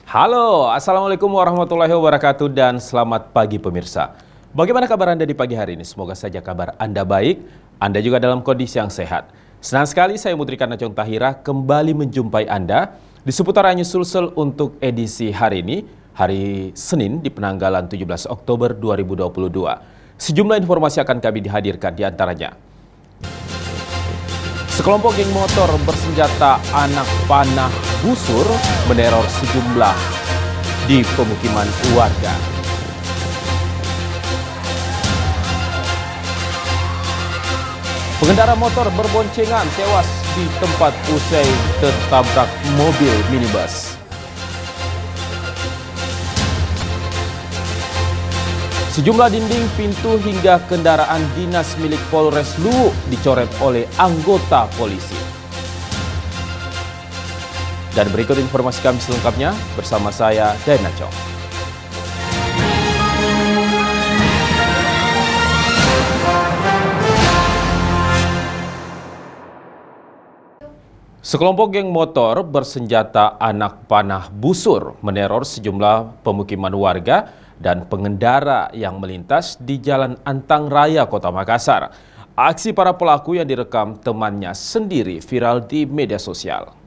Halo, Assalamualaikum warahmatullahi wabarakatuh dan selamat pagi pemirsa. Bagaimana kabar Anda di pagi hari ini? Semoga saja kabar Anda baik, Anda juga dalam kondisi yang sehat. Senang sekali saya Mutrika Najong Tahira kembali menjumpai Anda di seputar Anyus Sulsel untuk edisi hari ini, hari Senin di penanggalan 17 Oktober 2022. Sejumlah informasi akan kami dihadirkan di antaranya. Sekelompok geng motor bersenjata anak panah busur meneror sejumlah di pemukiman warga. Pengendara motor berboncengan tewas di tempat usai tertabrak mobil minibus. Sejumlah dinding, pintu hingga kendaraan dinas milik Polres Luwu dicoret oleh anggota polisi. Dan berikut informasi kami selengkapnya bersama saya, Dana Chong. Sekelompok geng motor bersenjata anak panah busur meneror sejumlah pemukiman warga dan pengendara yang melintas di Jalan Antang Raya, Kota Makassar. Aksi para pelaku yang direkam temannya sendiri viral di media sosial.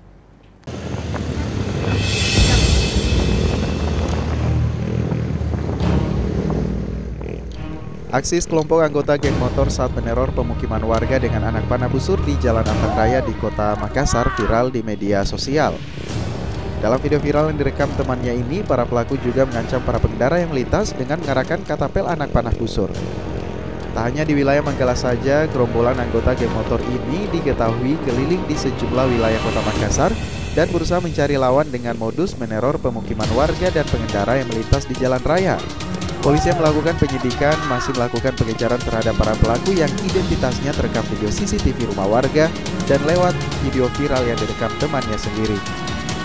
Aksi sekelompok anggota geng motor saat meneror pemukiman warga dengan anak panah busur di Jalan Antang Raya di Kota Makassar viral di media sosial. Dalam video viral yang direkam temannya ini, para pelaku juga mengancam para pengendara yang melintas dengan mengarahkan katapel anak panah busur. Tak hanya di wilayah Manggala saja, gerombolan anggota geng motor ini diketahui keliling di sejumlah wilayah Kota Makassar dan berusaha mencari lawan dengan modus meneror pemukiman warga dan pengendara yang melintas di jalan raya. Polisi yang melakukan penyidikan masih melakukan pengejaran terhadap para pelaku yang identitasnya terekam video CCTV rumah warga dan lewat video viral yang direkam temannya sendiri.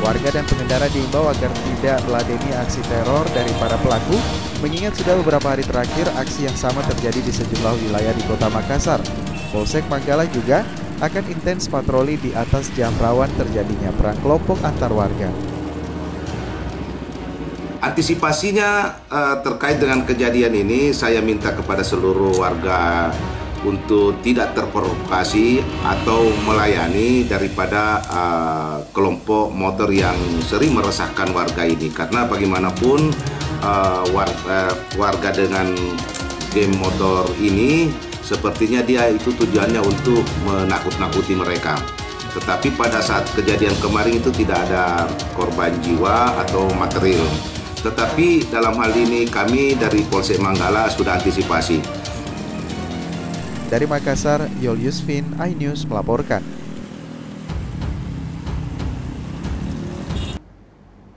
Warga dan pengendara diimbau agar tidak meladeni aksi teror dari para pelaku, mengingat sudah beberapa hari terakhir aksi yang sama terjadi di sejumlah wilayah di Kota Makassar. Polsek Manggala juga akan intens patroli di atas jam rawan terjadinya perang kelompok antar warga. Antisipasinya terkait dengan kejadian ini, saya minta kepada seluruh warga untuk tidak terprovokasi atau melayani daripada kelompok motor yang sering meresahkan warga ini. Karena bagaimanapun warga dengan geng motor ini sepertinya dia itu tujuannya untuk menakut-nakuti mereka. Tetapi pada saat kejadian kemarin itu tidak ada korban jiwa atau material. Tetapi dalam hal ini kami dari Polsek Manggala sudah antisipasi. Dari Makassar, Yol Yusfin, iNews melaporkan.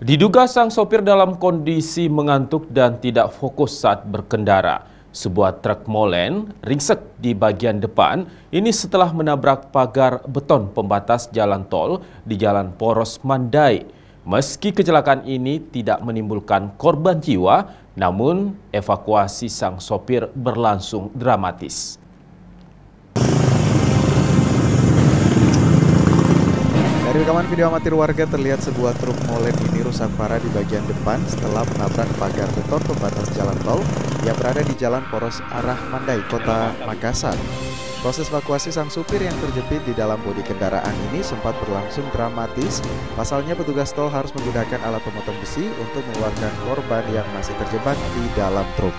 Diduga sang sopir dalam kondisi mengantuk dan tidak fokus saat berkendara. Sebuah truk molen ringsek di bagian depan ini setelah menabrak pagar beton pembatas jalan tol di Jalan Poros Mandai. Meski kecelakaan ini tidak menimbulkan korban jiwa, namun evakuasi sang sopir berlangsung dramatis. Dari rekaman video amatir warga terlihat sebuah truk molen ini rusak parah di bagian depan setelah menabrak pagar beton pembatas jalan tol yang berada di Jalan Poros arah Mandai, Kota Makassar. Proses evakuasi sang supir yang terjepit di dalam bodi kendaraan ini sempat berlangsung dramatis. Pasalnya petugas tol harus menggunakan alat pemotong besi untuk mengeluarkan korban yang masih terjebak di dalam truk.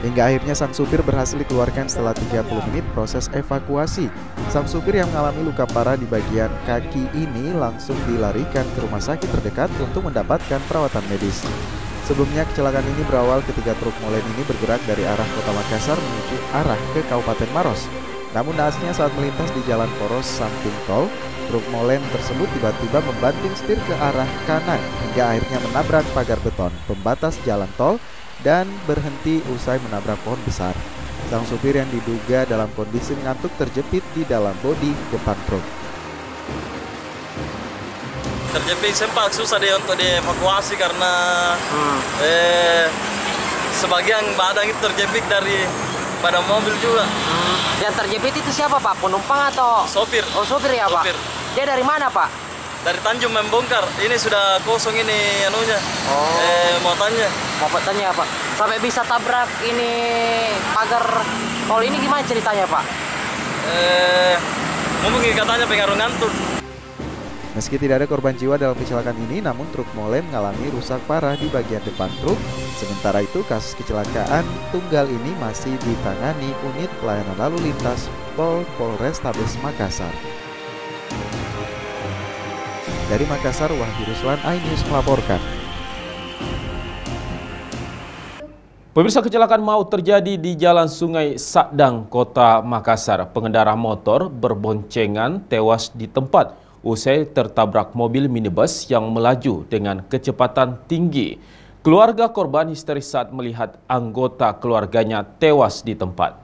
Hingga akhirnya sang supir berhasil dikeluarkan setelah 30 menit proses evakuasi. Sang supir yang mengalami luka parah di bagian kaki ini langsung dilarikan ke rumah sakit terdekat untuk mendapatkan perawatan medis. Sebelumnya kecelakaan ini berawal ketika truk molen ini bergerak dari arah Kota Makassar menuju arah ke Kabupaten Maros. Namun naasnya saat melintas di Jalan Poros samping tol, truk molen tersebut tiba-tiba membanting setir ke arah kanan hingga akhirnya menabrak pagar beton pembatas jalan tol dan berhenti usai menabrak pohon besar. Sang supir yang diduga dalam kondisi mengantuk terjepit di dalam bodi depan truk. Terjepit sempat susah deh untuk dievakuasi karena sebagian badan itu terjepit dari pada mobil juga. Yang terjepit itu siapa Pak? Penumpang atau? Sopir. Oh sopir ya Pak? Sopir. Dia dari mana Pak? dari Tanjung membongkar. Ini sudah kosong ini anunya. Muatannya. Muatannya Pak. Sampai bisa tabrak ini pagar tol ini gimana ceritanya Pak? Mungkin katanya pengaruh ngantuk. Meski tidak ada korban jiwa dalam kecelakaan ini, namun truk molen mengalami rusak parah di bagian depan truk. Sementara itu, kasus kecelakaan tunggal ini masih ditangani unit pelayanan lalu lintas Polrestabes Makassar. Dari Makassar, Wahyu Ruslan, iNews melaporkan. Pemirsa, kecelakaan maut terjadi di Jalan Sungai Sadang, Kota Makassar. Pengendara motor berboncengan tewas di tempat usai tertabrak mobil minibus yang melaju dengan kecepatan tinggi. Keluarga korban histeris saat melihat anggota keluarganya tewas di tempat.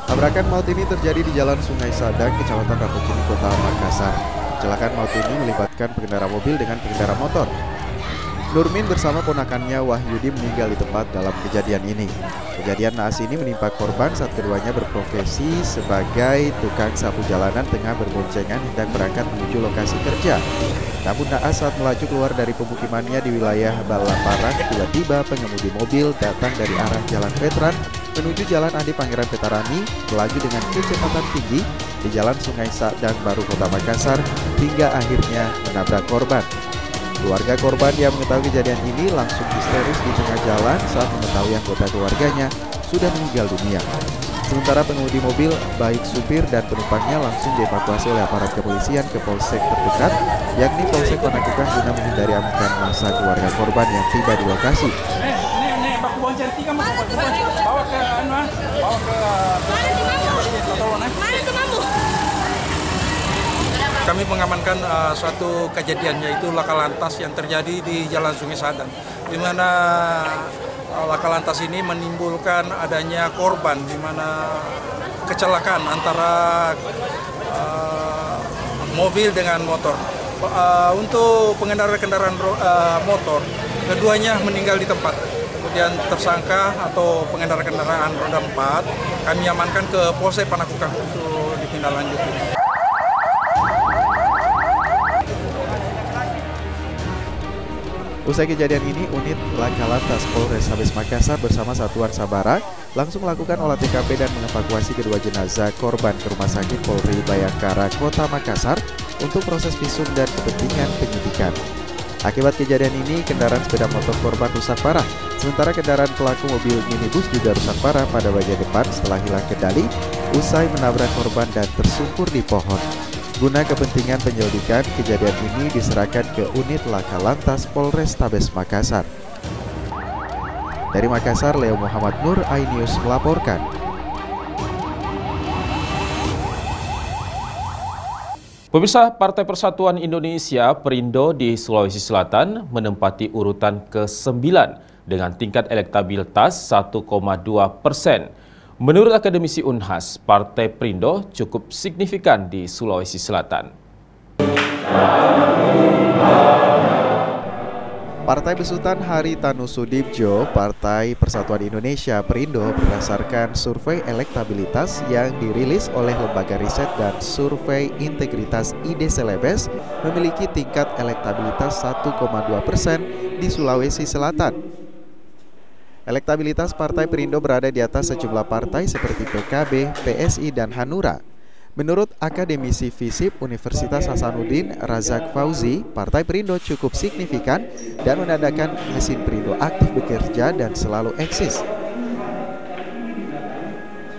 Tabrakan maut ini terjadi di Jalan Sungai Sadang, Kecamatan Rapocini, Kota Makassar. Kecelakaan maut ini melibatkan pengendara mobil dengan pengendara motor. Nurmin bersama ponakannya Wahyudi meninggal di tempat dalam kejadian ini. Kejadian naas ini menimpa korban saat keduanya berprofesi sebagai tukang sapu jalanan tengah berboncengan hendak berangkat menuju lokasi kerja. Namun naas saat melaju keluar dari pemukimannya di wilayah Balaparang, tiba-tiba pengemudi mobil datang dari arah Jalan Veteran menuju Jalan Andi Pangeran Petarani melaju dengan kecepatan tinggi di Jalan Sungai Sadang Baru, Kota Makassar hingga akhirnya menabrak korban. Keluarga korban yang mengetahui kejadian ini langsung histeris di tengah jalan saat mengetahui anggota keluarganya sudah meninggal dunia. Sementara pengemudi mobil, baik supir dan penumpangnya langsung dievakuasi oleh aparat kepolisian ke polsek terdekat, yakni Polsek Panakukang, guna menghindari amukan massa keluarga korban yang tiba di lokasi. Kami mengamankan suatu kejadian, yaitu laka lantas yang terjadi di Jalan Sungai Sadang, di mana laka lantas ini menimbulkan adanya korban, di mana kecelakaan antara mobil dengan motor. Untuk pengendara kendaraan motor, keduanya meninggal di tempat. Kemudian tersangka atau pengendara kendaraan roda 4 kami amankan ke Polsek Panakukang untuk ditindaklanjuti. Usai kejadian ini, unit Laka Lantas Polrestabes Makassar bersama Satuan Sabara langsung melakukan olah TKP dan mengevakuasi kedua jenazah korban ke Rumah Sakit Polri Bayangkara, Kota Makassar untuk proses visum dan kepentingan penyidikan. Akibat kejadian ini, kendaraan sepeda motor korban rusak parah, sementara kendaraan pelaku mobil minibus juga rusak parah pada bagian depan setelah hilang kendali usai menabrak korban dan tersungkur di pohon. Guna kepentingan penyelidikan, kejadian ini diserahkan ke unit Laka Lantas Polrestabes Makassar. Dari Makassar, Leo Muhammad Nur, iNews melaporkan. Pemirsa, Partai Persatuan Indonesia Perindo di Sulawesi Selatan menempati urutan ke-9 dengan tingkat elektabilitas 1,2%. Menurut akademisi Unhas, Partai Perindo cukup signifikan di Sulawesi Selatan. Partai besutan Haritanu Sudibjo, Partai Persatuan Indonesia Perindo berdasarkan survei elektabilitas yang dirilis oleh Lembaga Riset dan Survei Integritas ID Celebes memiliki tingkat elektabilitas 1,2% di Sulawesi Selatan. Elektabilitas Partai Perindo berada di atas sejumlah partai seperti PKB, PSI, dan Hanura. Menurut akademisi FISIP Universitas Hasanuddin Razak Fauzi, Partai Perindo cukup signifikan dan menandakan mesin Perindo aktif bekerja dan selalu eksis.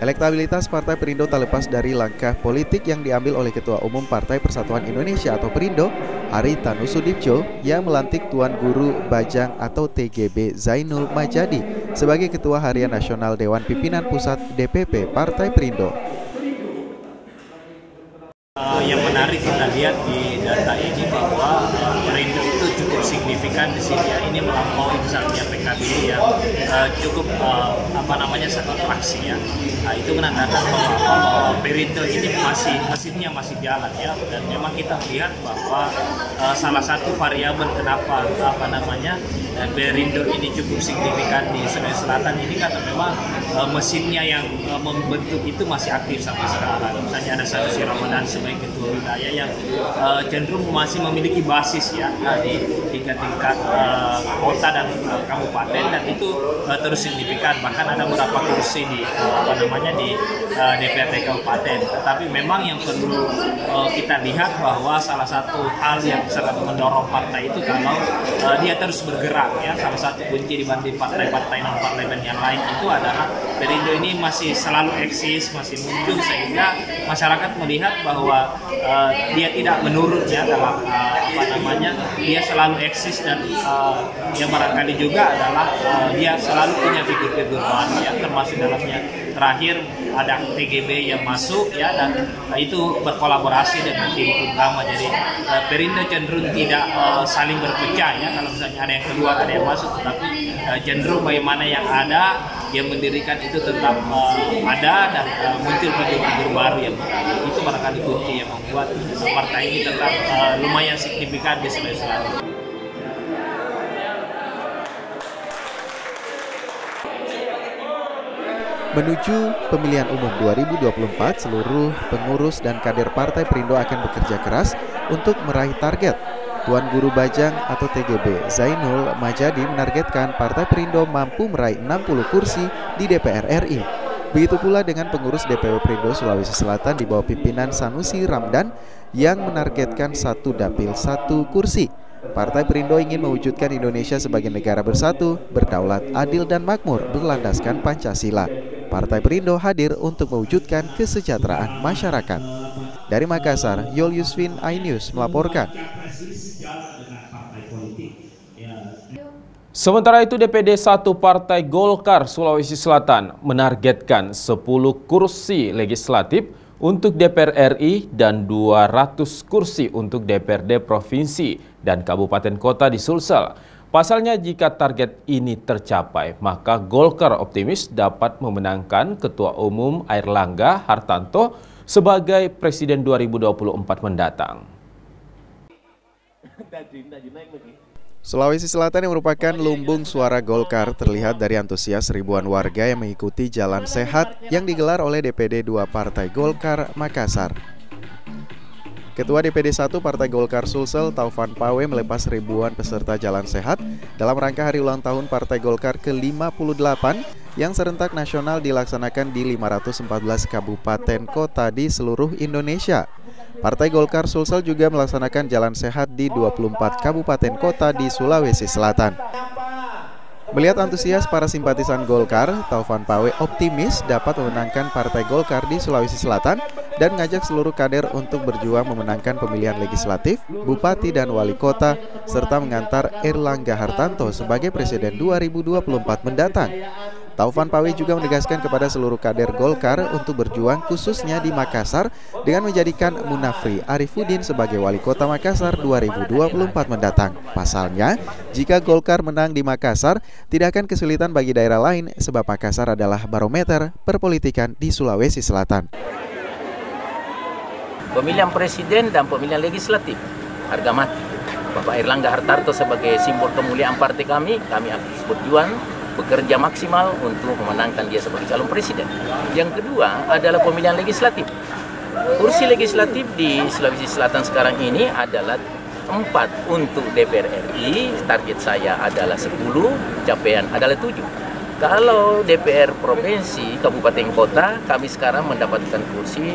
Elektabilitas Partai Perindo tak lepas dari langkah politik yang diambil oleh Ketua Umum Partai Persatuan Indonesia atau Perindo, Haritanu Sudibjo, yang melantik Tuan Guru Bajang atau TGB Zainul Majadi sebagai Ketua Harian Nasional Dewan Pimpinan Pusat DPP Partai Perindo. Yang menarik kita lihat di data ini bahwa Perindo itu cukup cukup signifikan di sini ya. Ini melampaui misalnya PKB yang cukup satu fraksi ya. Nah, itu menandakan bahwa Perindo ini mesinnya masih jalan ya, dan memang kita lihat bahwa salah satu variabel kenapa Perindo ini cukup signifikan di Sulawesi Selatan ini karena memang mesinnya yang membentuk itu masih aktif sampai sekarang. Misalnya ada Sanusi Ramadan sebagai ketua wilayah yang cenderung masih memiliki basis ya di tingkat kota dan kabupaten, dan itu terus signifikan. Bahkan ada beberapa kursi di DPRD kabupaten. Tetapi memang yang perlu kita lihat bahwa salah satu hal yang sangat mendorong partai itu kalau dia terus bergerak ya. Salah satu kunci dibanding partai-partai non-parlemen yang lain itu adalah Perindo ini masih selalu eksis, masih muncul, sehingga masyarakat melihat bahwa dia tidak menurun ya dalam dia selalu eksis, dan yang barangkali juga adalah dia selalu punya figur-figur baru ya, termasuk dalamnya terakhir ada TGB yang masuk ya, dan itu berkolaborasi dengan tim utama. Jadi Perindo cenderung tidak saling berpecah ya, kalau misalnya ada yang keluar ada yang masuk, tetapi cenderung bagaimana yang ada yang mendirikan itu tetap ada, dan muncul figur-figur baru yang itu barangkali kunci yang membuat partai ini tetap lumayan signifikan di Sulawesi Selatan. Menuju pemilihan umum 2024, seluruh pengurus dan kader Partai Perindo akan bekerja keras untuk meraih target. Tuan Guru Bajang atau TGB Zainul Majadi menargetkan Partai Perindo mampu meraih 60 kursi di DPR RI. Begitu pula dengan pengurus DPW Perindo Sulawesi Selatan di bawah pimpinan Sanusi Ramadan yang menargetkan 1 dapil 1 kursi. Partai Perindo ingin mewujudkan Indonesia sebagai negara bersatu, berdaulat, adil dan makmur berlandaskan Pancasila. Partai Perindo hadir untuk mewujudkan kesejahteraan masyarakat. Dari Makassar, Yol Yusvin, iNews melaporkan. Sementara itu, DPD 1 Partai Golkar Sulawesi Selatan menargetkan 10 kursi legislatif untuk DPR RI dan 200 kursi untuk DPRD Provinsi dan Kabupaten Kota di Sulsel. Pasalnya, jika target ini tercapai, maka Golkar optimis dapat memenangkan Ketua Umum Airlangga Hartarto sebagai Presiden 2024 mendatang. Sulawesi Selatan yang merupakan lumbung suara Golkar terlihat dari antusias ribuan warga yang mengikuti Jalan Sehat yang digelar oleh DPD 2 Partai Golkar Makassar. Ketua DPD 1 Partai Golkar Sulsel, Taufan Pawe, melepas ribuan peserta Jalan Sehat dalam rangka hari ulang tahun Partai Golkar ke-58 yang serentak nasional dilaksanakan di 514 kabupaten kota di seluruh Indonesia. Partai Golkar Sulsel juga melaksanakan Jalan Sehat di 24 kabupaten kota di Sulawesi Selatan. Melihat antusias para simpatisan Golkar, Taufan Pawe optimis dapat memenangkan Partai Golkar di Sulawesi Selatan dan mengajak seluruh kader untuk berjuang memenangkan pemilihan legislatif, bupati dan wali kota, serta mengantar Airlangga Hartarto sebagai Presiden 2024 mendatang. Taufan Pawe juga menegaskan kepada seluruh kader Golkar untuk berjuang khususnya di Makassar dengan menjadikan Munafri Arifuddin sebagai wali kota Makassar 2024 mendatang. Pasalnya, jika Golkar menang di Makassar, tidak akan kesulitan bagi daerah lain sebab Makassar adalah barometer perpolitikan di Sulawesi Selatan. Pemilihan presiden dan pemilihan legislatif harga mati. Bapak Airlangga Hartarto sebagai simbol kemuliaan partai kami harus berjuang, bekerja maksimal untuk memenangkan dia sebagai calon presiden. Yang kedua adalah pemilihan legislatif. Kursi legislatif di Sulawesi Selatan sekarang ini adalah 4 untuk DPR RI, target saya adalah 10, capaian adalah 7. Kalau DPR Provinsi, Kabupaten Kota, kami sekarang mendapatkan kursi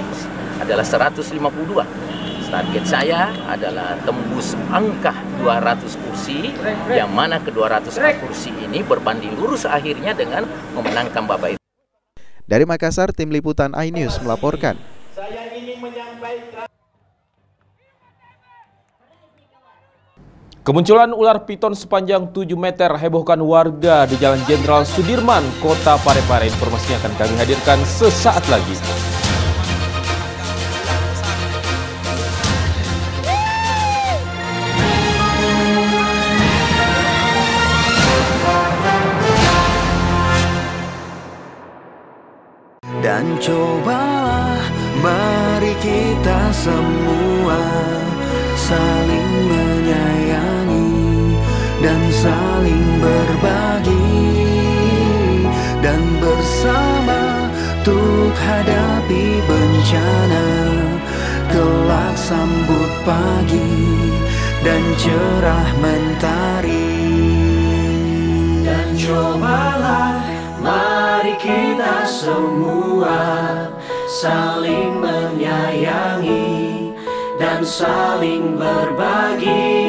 adalah 152. Target saya adalah tembus angka 200 kursi, yang mana ke-200 kursi ini berbanding lurus akhirnya dengan memenangkan Bapak itu. Dari Makassar, tim liputan iNews melaporkan. Kemunculan ular piton sepanjang 7 meter hebohkan warga di Jalan Jenderal Sudirman, Kota Parepare. Informasinya akan kami hadirkan sesaat lagi. cobalah mari kita semua saling menyayangi dan saling berbagi, dan bersama untuk hadapi bencana, kelak sambut pagi dan cerah mentari. Dan cobalah mari kita semua saling menyayangi dan saling berbagi,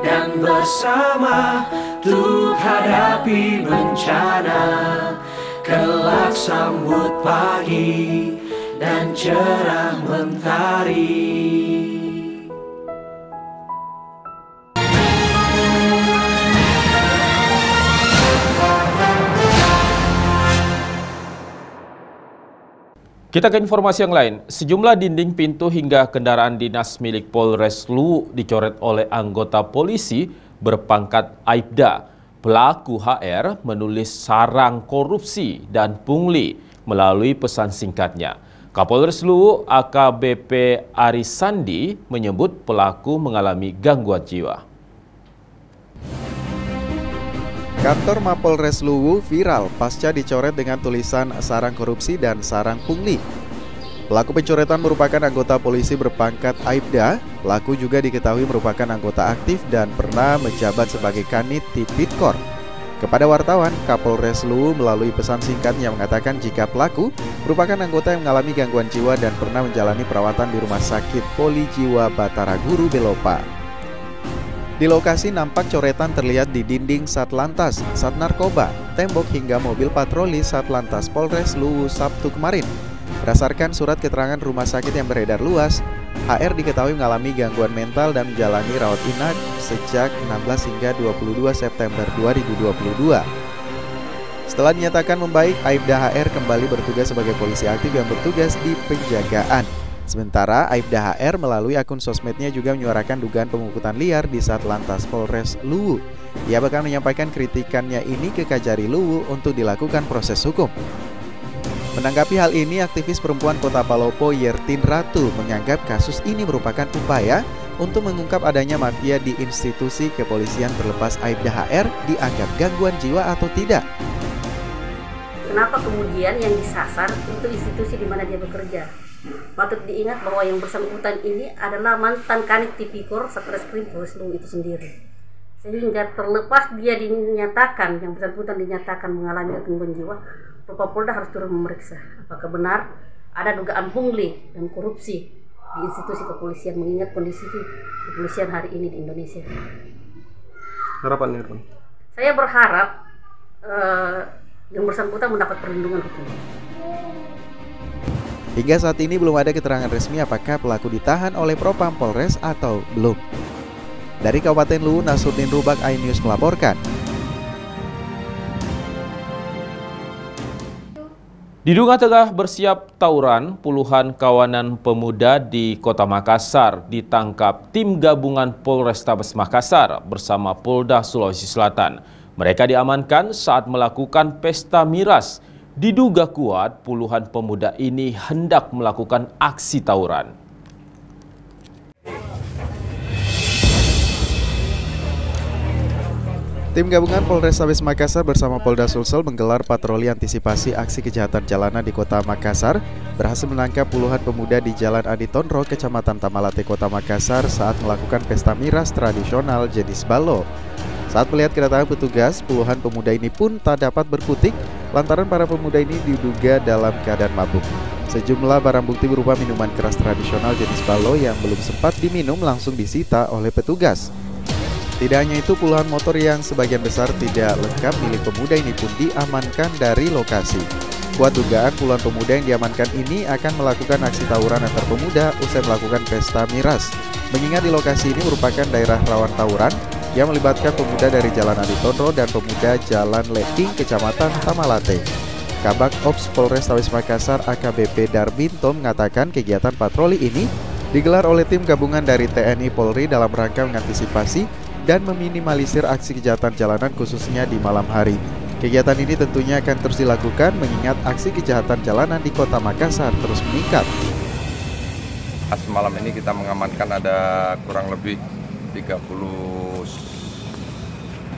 dan bersama untuk hadapi bencana, kelak sambut pagi dan cerah mentari. Kita ke informasi yang lain. Sejumlah dinding pintu hingga kendaraan dinas milik Polres Luwu dicoret oleh anggota polisi berpangkat Aibda. Pelaku HR menulis sarang korupsi dan pungli melalui pesan singkatnya. Kapolres Luwu AKBP Arisandi menyebut pelaku mengalami gangguan jiwa. Kantor Mapolres Luwu viral pasca dicoret dengan tulisan sarang korupsi dan sarang pungli. Pelaku pencoretan merupakan anggota polisi berpangkat Aibda. Pelaku juga diketahui merupakan anggota aktif dan pernah menjabat sebagai Kanit Tipidkor. Kepada wartawan, Kapolres Luwu melalui pesan singkatnya mengatakan jika pelaku merupakan anggota yang mengalami gangguan jiwa dan pernah menjalani perawatan di Rumah Sakit Poli Jiwa Batara Guru Belopa. Di lokasi nampak coretan terlihat di dinding Satlantas, Sat Narkoba, tembok hingga mobil patroli Satlantas Polres Luwu Sabtu kemarin. Berdasarkan surat keterangan rumah sakit yang beredar luas, HR diketahui mengalami gangguan mental dan menjalani rawat inap sejak 16 hingga 22 September 2022. Setelah dinyatakan membaik, Aibda HR kembali bertugas sebagai polisi aktif yang bertugas di penjagaan. Sementara Aibda HR melalui akun sosmednya juga menyuarakan dugaan pemungutan liar di Satlantas Polres Luwu. Ia bahkan menyampaikan kritikannya ini ke Kajari Luwu untuk dilakukan proses hukum. Menanggapi hal ini, aktivis perempuan Kota Palopo Yertin Ratu menganggap kasus ini merupakan upaya untuk mengungkap adanya mafia di institusi kepolisian terlepas Aibda HR dianggap gangguan jiwa atau tidak. Kenapa kemudian yang disasar itu institusi di mana dia bekerja? Patut diingat bahwa yang bersangkutan ini adalah mantan Kanit Tipikor Satreskrim Polres Luwu itu sendiri. Sehingga terlepas dia dinyatakan, yang bersangkutan dinyatakan mengalami gangguan jiwa, Polda harus turun memeriksa apakah benar ada dugaan pungli dan korupsi di institusi kepolisian, mengingat kondisi kepolisian hari ini di Indonesia. Harapannya, Bang? Saya berharap yang bersangkutan mendapat perlindungan hukum. Hingga saat ini belum ada keterangan resmi apakah pelaku ditahan oleh Propam Polres atau belum. Dari Kabupaten Luwu, Nasruddin Rubak, iNews melaporkan. Diduga tengah bersiap tawuran, puluhan kawanan pemuda di Kota Makassar ditangkap tim gabungan Polrestabes Makassar bersama Polda Sulawesi Selatan. Mereka diamankan saat melakukan pesta miras. Diduga kuat puluhan pemuda ini hendak melakukan aksi tawuran. Tim gabungan Polrestabes Makassar bersama Polda Sulsel menggelar patroli antisipasi aksi kejahatan jalanan di Kota Makassar, berhasil menangkap puluhan pemuda di Jalan Adi Tonro, Kecamatan Tamalate, Kota Makassar saat melakukan pesta miras tradisional jenis balo. Saat melihat kedatangan petugas, puluhan pemuda ini pun tak dapat berkutik lantaran para pemuda ini diduga dalam keadaan mabuk. Sejumlah barang bukti berupa minuman keras tradisional jenis balo yang belum sempat diminum langsung disita oleh petugas. Tidak hanya itu, puluhan motor yang sebagian besar tidak lengkap milik pemuda ini pun diamankan dari lokasi. Kuat dugaan puluhan pemuda yang diamankan ini akan melakukan aksi tawuran antar pemuda usai melakukan pesta miras. Mengingat di lokasi ini merupakan daerah rawan tawuran yang melibatkan pemuda dari Jalan Adi Tonro dan pemuda Jalan Leting, Kecamatan Tamalate. Kabak Ops Polrestabes Makassar AKBP Darbinto mengatakan kegiatan patroli ini digelar oleh tim gabungan dari TNI Polri dalam rangka mengantisipasi dan meminimalisir aksi kejahatan jalanan khususnya di malam hari. Kegiatan ini tentunya akan terus dilakukan mengingat aksi kejahatan jalanan di Kota Makassar terus meningkat. Semalam ini kita mengamankan ada kurang lebih 30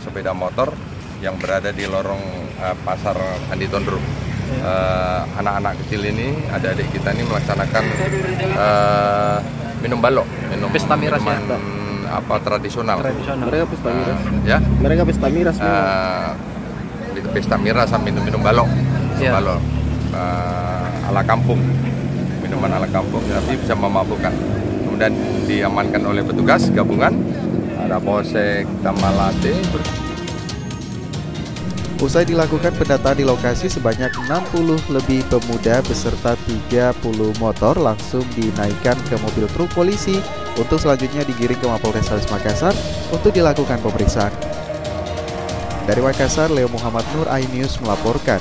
sepeda motor yang berada di lorong pasar Andi Tondro. Anak-anak kecil ini, adik-adik kita ini melaksanakan minum balok, minum pesta miras tradisional. Mereka pesta miras. Ya? Mereka pesta miras. Pesta miras sambil minum balok, balok ala kampung, minuman ala kampung, tapi bisa memabukkan. Kemudian diamankan oleh petugas gabungan, ada Polsek Tamalate. Usai dilakukan pendataan di lokasi, sebanyak 60 lebih pemuda beserta 30 motor langsung dinaikkan ke mobil truk polisi untuk selanjutnya digiring ke Mapolrestabes Makassar untuk dilakukan pemeriksaan. Dari Makassar, Leo Muhammad Nur, iNews melaporkan.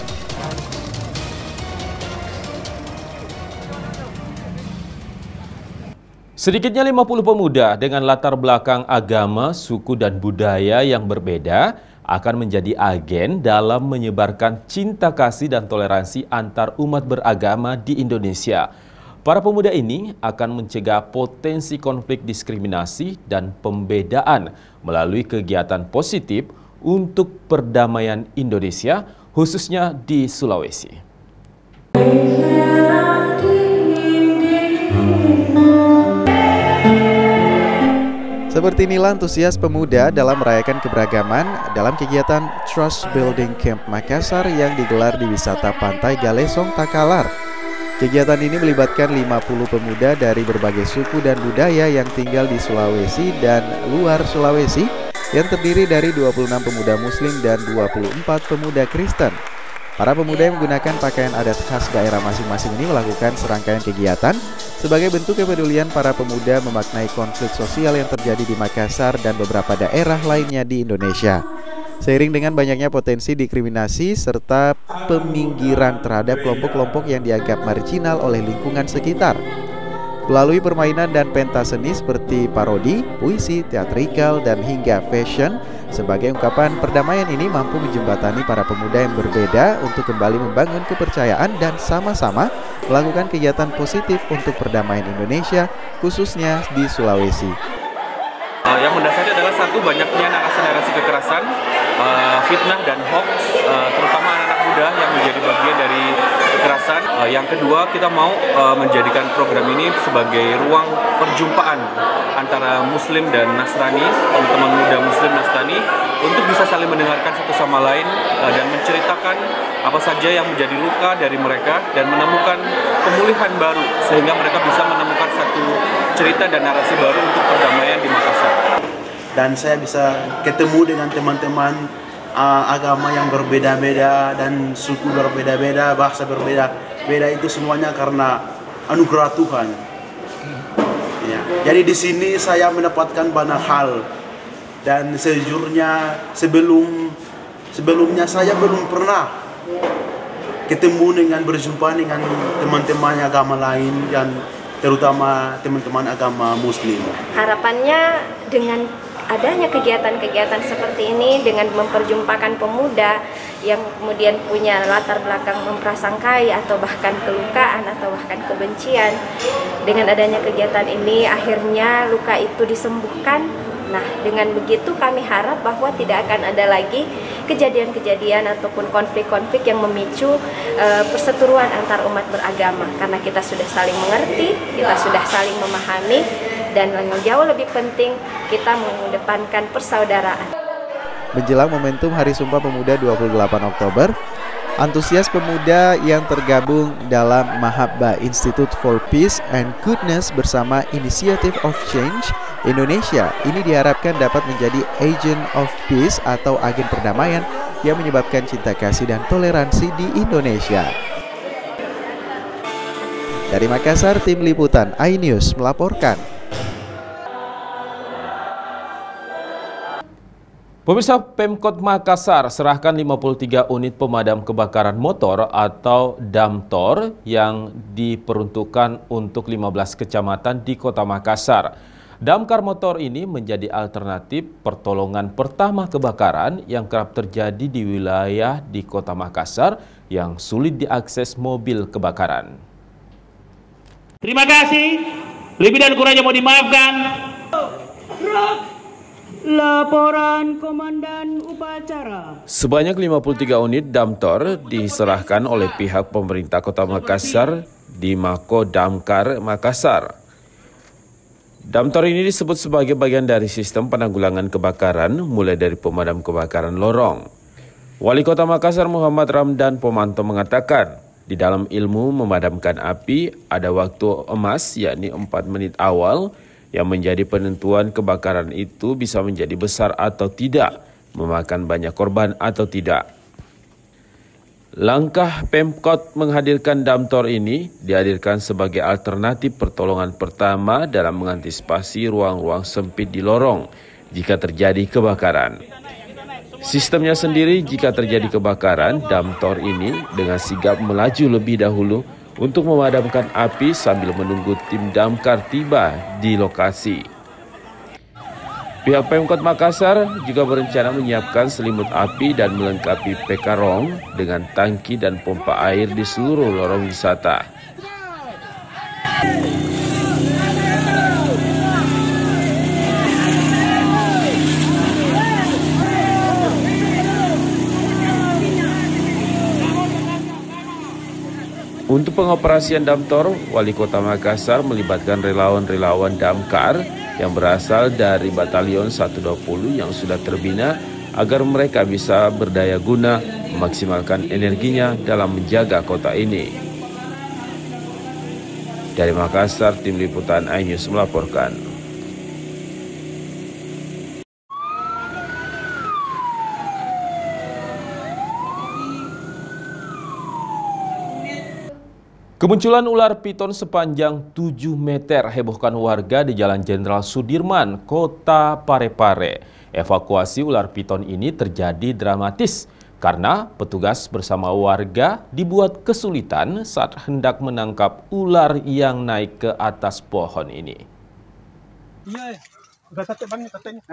Sedikitnya 50 pemuda dengan latar belakang agama, suku dan budaya yang berbeda akan menjadi agen dalam menyebarkan cinta kasih dan toleransi antar umat beragama di Indonesia. Para pemuda ini akan mencegah potensi konflik diskriminasi dan pembedaan melalui kegiatan positif untuk perdamaian Indonesia, khususnya di Sulawesi. Seperti inilah antusias pemuda dalam merayakan keberagaman dalam kegiatan Trust Building Camp Makassar yang digelar di wisata Pantai Galesong, Takalar. Kegiatan ini melibatkan 50 pemuda dari berbagai suku dan budaya yang tinggal di Sulawesi dan luar Sulawesi, yang terdiri dari 26 pemuda Muslim dan 24 pemuda Kristen. Para pemuda yang menggunakan pakaian adat khas daerah masing-masing ini melakukan serangkaian kegiatan sebagai bentuk kepedulian para pemuda memaknai konflik sosial yang terjadi di Makassar dan beberapa daerah lainnya di Indonesia. Seiring dengan banyaknya potensi diskriminasi serta peminggiran terhadap kelompok-kelompok yang dianggap marginal oleh lingkungan sekitar. Melalui permainan dan pentas seni seperti parodi, puisi, teatrikal, dan hingga fashion, sebagai ungkapan perdamaian ini mampu menjembatani para pemuda yang berbeda untuk kembali membangun kepercayaan dan sama-sama melakukan kegiatan positif untuk perdamaian Indonesia, khususnya di Sulawesi. Yang mendasarnya adalah satu, banyaknya narasi-narasi kekerasan, fitnah dan hoax, terutama anak-anak muda yang menjadi bagian dari kekerasan. Yang kedua, kita mau menjadikan program ini sebagai ruang perjumpaan antara Muslim dan Nasrani, teman-teman muda Muslim Nasrani, untuk bisa saling mendengarkan satu sama lain dan menceritakan apa saja yang menjadi luka dari mereka dan menemukan pemulihan baru sehingga mereka bisa menemukan satu cerita dan narasi baru untuk perdamaian di Makassar. Dan saya bisa ketemu dengan teman-teman agama yang berbeda-beda dan suku berbeda-beda, bahasa berbeda-beda, itu semuanya karena anugerah Tuhan. Ya. Jadi di sini saya mendapatkan banyak hal dan sejujurnya sebelumnya saya belum pernah ketemu dengan berjumpa dengan teman-teman agama lain dan terutama teman-teman agama Muslim. Harapannya dengan adanya kegiatan-kegiatan seperti ini, dengan memperjumpakan pemuda yang kemudian punya latar belakang memprasangkai atau bahkan kelukaan atau bahkan kebencian, dengan adanya kegiatan ini akhirnya luka itu disembuhkan. Nah, dengan begitu kami harap bahwa tidak akan ada lagi kejadian-kejadian ataupun konflik-konflik yang memicu perseteruan antar umat beragama, karena kita sudah saling mengerti, kita sudah saling memahami, dan yang jauh lebih penting kita mengedepankan persaudaraan. Menjelang momentum Hari Sumpah Pemuda 28 Oktober, antusias pemuda yang tergabung dalam Mahabba Institute for Peace and Goodness bersama Initiative of Change Indonesia ini diharapkan dapat menjadi agent of peace atau agen perdamaian yang menyebabkan cinta kasih dan toleransi di Indonesia. Dari Makassar, tim liputan iNews melaporkan. Pemirsa, Pemkot Makassar serahkan 53 unit pemadam kebakaran motor atau damtor yang diperuntukkan untuk 15 kecamatan di Kota Makassar. Damkar motor ini menjadi alternatif pertolongan pertama kebakaran yang kerap terjadi di wilayah di Kota Makassar yang sulit diakses mobil kebakaran. Terima kasih. Lebih dan kurangnya mau dimaafkan. Laporan Komandan Upacara. Sebanyak 53 unit Damtor diserahkan oleh pihak pemerintah Kota Makassar di Mako Damkar Makassar. Damtor ini disebut sebagai bagian dari sistem penanggulangan kebakaran mulai dari pemadam kebakaran lorong. Wali Kota Makassar Muhammad Ramdan Pomanto mengatakan, di dalam ilmu memadamkan api ada waktu emas yakni 4 menit awal yang menjadi penentuan kebakaran itu bisa menjadi besar atau tidak, memakan banyak korban atau tidak. Langkah Pemkot menghadirkan Damtor ini dihadirkan sebagai alternatif pertolongan pertama dalam mengantisipasi ruang-ruang sempit di lorong jika terjadi kebakaran. Sistemnya sendiri jika terjadi kebakaran, Damtor ini dengan sigap melaju lebih dahulu untuk memadamkan api sambil menunggu tim damkar tiba di lokasi. Pihak Pemkot Makassar juga berencana menyiapkan selimut api dan melengkapi pekarong dengan tangki dan pompa air di seluruh lorong wisata. Untuk pengoperasian Damtor, Wali Kota Makassar melibatkan relawan-relawan damkar yang berasal dari Batalion 120 yang sudah terbina agar mereka bisa berdaya guna memaksimalkan energinya dalam menjaga kota ini. Dari Makassar, Tim Liputan iNews melaporkan. Kemunculan ular piton sepanjang 7 meter hebohkan warga di Jalan Jenderal Sudirman, Kota Parepare. Evakuasi ular piton ini terjadi dramatis karena petugas bersama warga dibuat kesulitan saat hendak menangkap ular yang naik ke atas pohon ini. Iya, udah sate bang, satenya.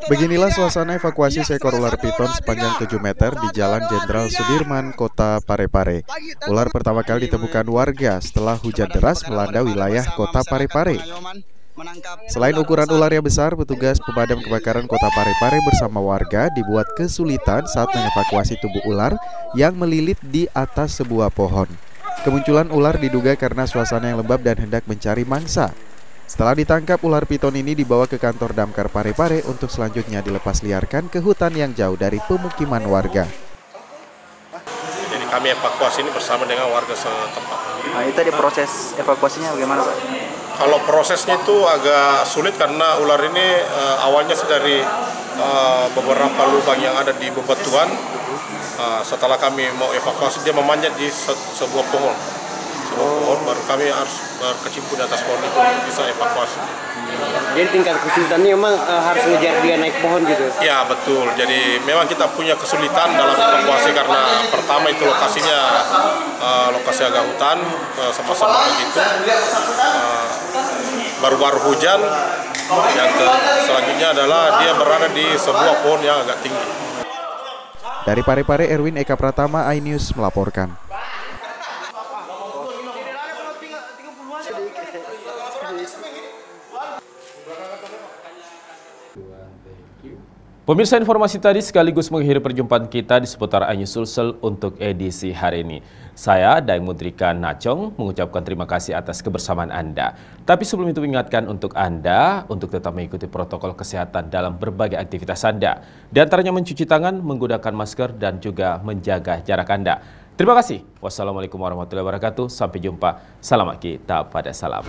Beginilah suasana evakuasi seekor ular piton sepanjang 7 meter di Jalan Jenderal Sudirman, Kota Parepare. Ular pertama kali ditemukan warga setelah hujan deras melanda wilayah Kota Parepare. Selain ukuran ular yang besar, petugas pemadam kebakaran Kota Parepare bersama warga dibuat kesulitan saat mengevakuasi tubuh ular yang melilit di atas sebuah pohon. Kemunculan ular diduga karena suasana yang lembab dan hendak mencari mangsa. Setelah ditangkap, ular piton ini dibawa ke kantor Damkar Parepare untuk selanjutnya dilepas liarkan ke hutan yang jauh dari pemukiman warga. Jadi kami evakuasi ini bersama dengan warga setempat. Nah, itu tadi proses evakuasinya bagaimana, Pak? Kalau prosesnya itu agak sulit karena ular ini awalnya dari beberapa lubang yang ada di bebatuan. Setelah kami mau evakuasi, dia memanjat di sebuah pohon. Baru kami harus berkecimpung di atas pohon itu untuk bisa evakuasi. Jadi tingkat kesulitannya memang harus ngejar dia naik pohon gitu? Ya betul, jadi memang kita punya kesulitan dalam evakuasi karena pertama itu lokasinya lokasi agak hutan, sama-sama begitu. Baru-baru hujan, yang selanjutnya adalah dia berada di sebuah pohon yang agak tinggi. Dari Parepare, Erwin Eka Pratama, iNews melaporkan. Pemirsa, informasi tadi sekaligus mengakhiri perjumpaan kita di seputar iNews Sulsel untuk edisi hari ini. Saya, Daeng Mudrika Nacong, mengucapkan terima kasih atas kebersamaan Anda. Tapi sebelum itu mengingatkan untuk Anda untuk tetap mengikuti protokol kesehatan dalam berbagai aktivitas Anda. Di antaranya mencuci tangan, menggunakan masker, dan juga menjaga jarak Anda. Terima kasih. Wassalamualaikum warahmatullahi wabarakatuh. Sampai jumpa. Salam kita pada salam.